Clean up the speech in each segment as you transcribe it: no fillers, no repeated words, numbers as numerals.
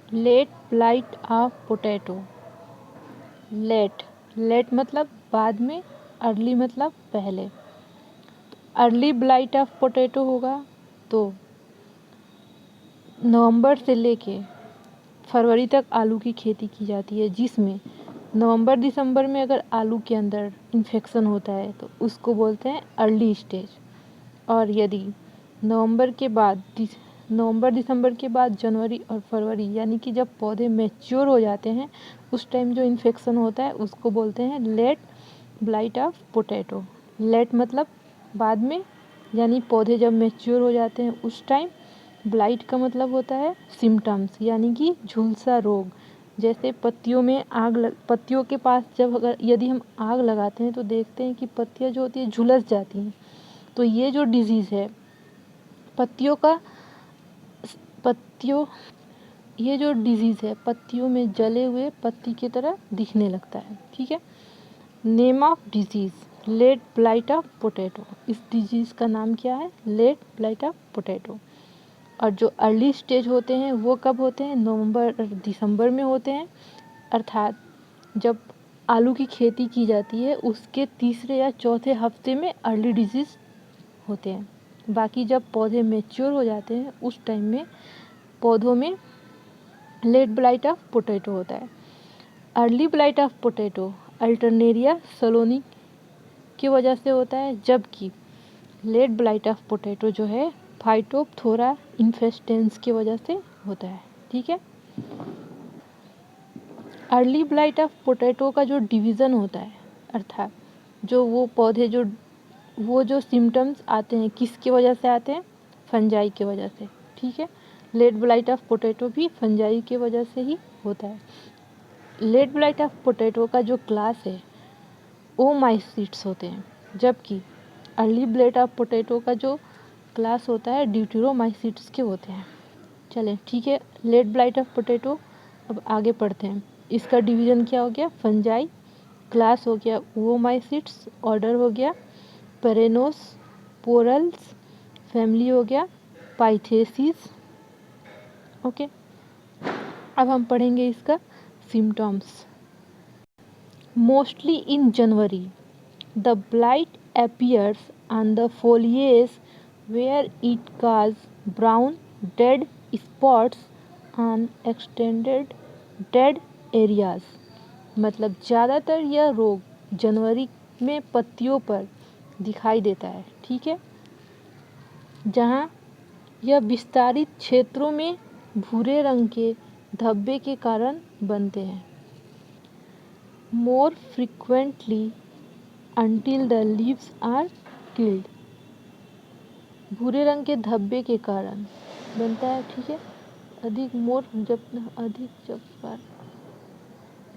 Late blight of potato. Late मतलब बाद में, अर्ली मतलब पहले। अर्ली ब्लाइट ऑफ पोटैटो होगा तो नवंबर से लेके फरवरी तक आलू की खेती की जाती है, जिसमें नवंबर दिसंबर में अगर आलू के अंदर इन्फेक्शन होता है तो उसको बोलते हैं अर्ली स्टेज। और यदि नवंबर दिसंबर के बाद जनवरी और फरवरी यानी कि जब पौधे मैच्योर हो जाते हैं उस टाइम जो इन्फेक्शन होता है उसको बोलते हैं late blight of potato. Late मतलब बाद में, यानी पौधे जब मैच्योर हो जाते हैं उस टाइम। ब्लाइट का मतलब होता है सिम्टम्स, यानी कि झुलसा रोग। जैसे पत्तियों के पास यदि हम आग लगाते हैं तो देखते हैं कि पत्तियां जो होती है झुलस जाती हैं। तो ये जो डिजीज़ है ये जो डिजीज़ है पत्तियों में जले हुए पत्ती की तरह दिखने लगता है। ठीक है। Name of disease late blight of potato. इस डिजीज़ का नाम क्या है? Late blight of potato. और जो अर्ली स्टेज होते हैं वो कब होते हैं? नवंबर और दिसंबर में होते हैं, अर्थात जब आलू की खेती की जाती है उसके तीसरे या चौथे हफ्ते में अर्ली डिजीज़ होते हैं। बाकी जब पौधे मैच्योर हो जाते हैं उस टाइम में पौधों में लेट ब्लाइट ऑफ पोटैटो होता है। Early blight of potato Alternaria solani की वजह से होता है, जबकि लेट ब्लाइट ऑफ पोटैटो जो है फाइटोप्थोरा इन्फेस्टेंस की वजह से होता है। ठीक है। अर्ली ब्लाइट ऑफ पोटैटो का जो डिवीज़न होता है, अर्थात जो वो जो सिम्टम्स आते हैं किसकी वजह से आते हैं? फंजाई की वजह से। ठीक है। लेट ब्लाइट ऑफ पोटैटो भी फंजाई की वजह से ही होता है। लेट ब्लाइट ऑफ पोटैटो का जो क्लास है ओमाइसीट्स होते हैं, जबकि अर्ली ब्लाइट ऑफ पोटैटो का जो क्लास होता है ड्यूटेरोमाइसीट्स के होते हैं। चलें, ठीक है। लेट ब्लाइट ऑफ पोटैटो, अब आगे पढ़ते हैं। इसका डिवीज़न क्या हो गया? फंजाई। क्लास हो गया ओमाइसीट्स। ऑर्डर हो गया पेरेनोस्पोरल्स। फैमिली हो गया पाइथेसीज। ओके। अब हम पढ़ेंगे इसका symptoms. Mostly in January the blight appears on the foliage where it causes brown dead spots on extended dead areas। मतलब ज़्यादातर यह रोग जनवरी में पत्तियों पर दिखाई देता है। ठीक है। जहाँ यह विस्तारित क्षेत्रों में भूरे रंग के धब्बे के कारण बनते हैं। More frequently until the leaves are killed। भूरे रंग के धब्बे के कारण बनता है। ठीक है।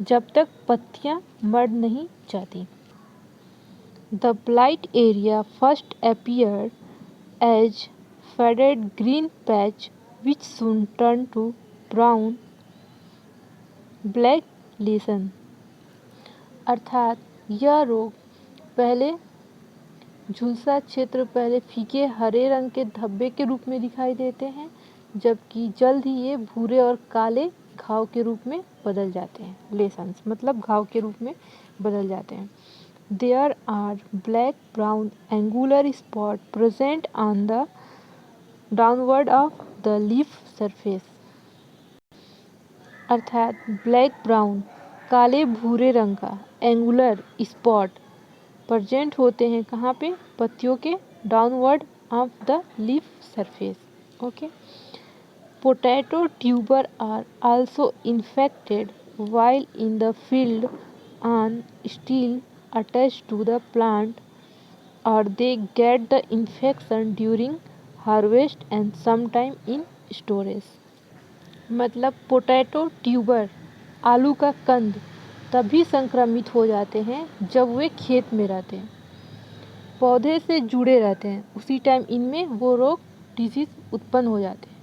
जब तक पत्तियां मर नहीं जाती। The blight area first appeared as faded green patch which soon turned to brown black lesion। अर्थात यह रोग पहले झुलसा क्षेत्र पहले फीके हरे रंग के धब्बे के रूप में दिखाई देते हैं, जबकि जल्द ही ये भूरे और काले घाव के रूप में बदल जाते हैं। लेसन्स मतलब घाव के रूप में बदल जाते हैं। There are black brown angular spot present on the downward of the leaf surface. अर्थात ब्लैक ब्राउन काले भूरे रंग का एंगुलर स्पॉट प्रेजेंट होते हैं कहाँ पे? पत्तियों के downward of the leaf surface. Okay. Potato tuber are also infected while in the field on still attached to the plant, or they get the infection during harvest and sometime in storage। मतलब potato tuber आलू का कंद तभी संक्रमित हो जाते हैं जब वे खेत में रहते हैं, पौधे से जुड़े रहते हैं, उसी टाइम इनमें वो रोग डिजीज़ उत्पन्न हो जाते हैं,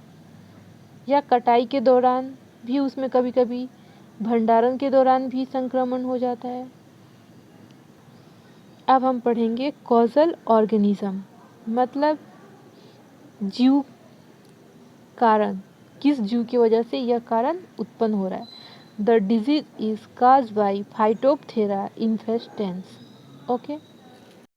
या कटाई के दौरान भी, उसमें कभी कभी भंडारण के दौरान भी संक्रमण हो जाता है। अब हम पढ़ेंगे कॉजल ऑर्गेनिज्म, मतलब जीव कारण। किस जीव की वजह से यह कारण उत्पन्न हो रहा है। The disease is cause by Phytophthora infestans. Okay.